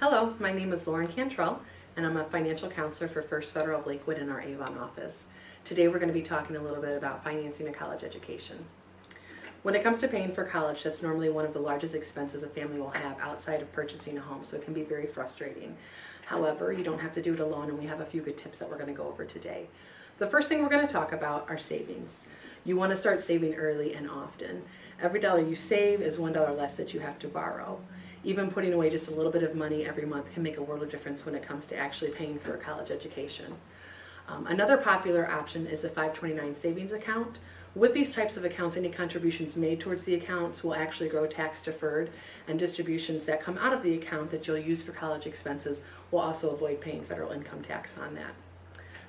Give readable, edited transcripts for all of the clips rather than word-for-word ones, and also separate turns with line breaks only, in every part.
Hello, my name is Lauren Cantrell, and I'm a financial counselor for First Federal of Lakewood in our Avon office. Today we're going to be talking a little bit about financing a college education. When it comes to paying for college, that's normally one of the largest expenses a family will have outside of purchasing a home, so it can be very frustrating. However, you don't have to do it alone, and we have a few good tips that we're going to go over today. The first thing we're going to talk about are savings. You want to start saving early and often. Every dollar you save is $1 less that you have to borrow. Even putting away just a little bit of money every month can make a world of difference when it comes to actually paying for a college education. Another popular option is a 529 savings account. With these types of accounts, any contributions made towards the accounts will actually grow tax deferred, and distributions that come out of the account that you'll use for college expenses will also avoid paying federal income tax on that.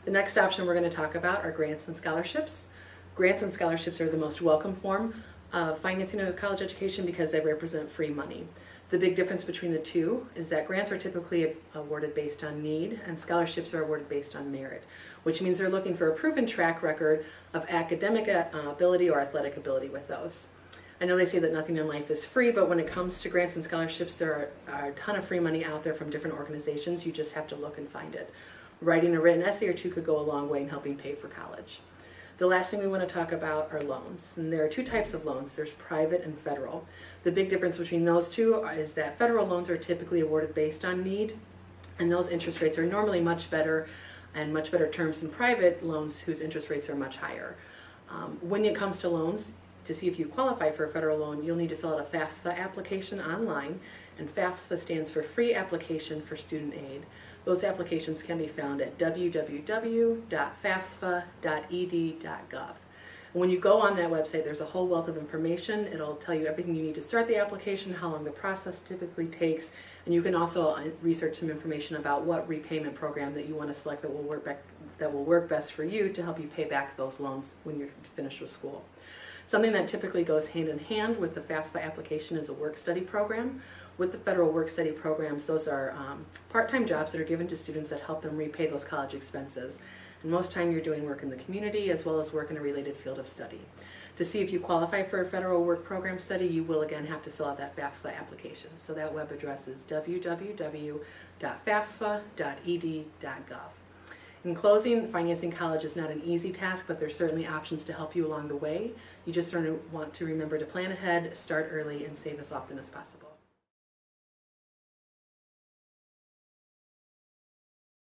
The next option we're going to talk about are grants and scholarships. Grants and scholarships are the most welcome form of financing a college education because they represent free money. The big difference between the two is that grants are typically awarded based on need and scholarships are awarded based on merit, which means they're looking for a proven track record of academic ability or athletic ability with those. I know they say that nothing in life is free, but when it comes to grants and scholarships, there are a ton of free money out there from different organizations. You just have to look and find it. Writing a written essay or two could go a long way in helping pay for college. The last thing we want to talk about are loans. And there are two types of loans. There's private and federal. The big difference between those two is that federal loans are typically awarded based on need, and those interest rates are normally much better and much better terms than private loans whose interest rates are much higher. When it comes to loans, to see if you qualify for a federal loan, you'll need to fill out a FAFSA application online, and FAFSA stands for Free Application for Student Aid. Those applications can be found at www.fafsa.ed.gov. When you go on that website, there's a whole wealth of information. It'll tell you everything you need to start the application, how long the process typically takes, and you can also research some information about what repayment program that you want to select that will work best for you to help you pay back those loans when you're finished with school. Something that typically goes hand in hand with the FAFSA application is a work-study program. With the federal work-study programs, those are part-time jobs that are given to students that help them repay those college expenses. And most time you're doing work in the community as well as work in a related field of study. To see if you qualify for a federal work program study, you will again have to fill out that FAFSA application. So that web address is www.fafsa.ed.gov. In closing, financing college is not an easy task, but there's certainly options to help you along the way. You just want to remember to plan ahead, start early, and save as often as possible.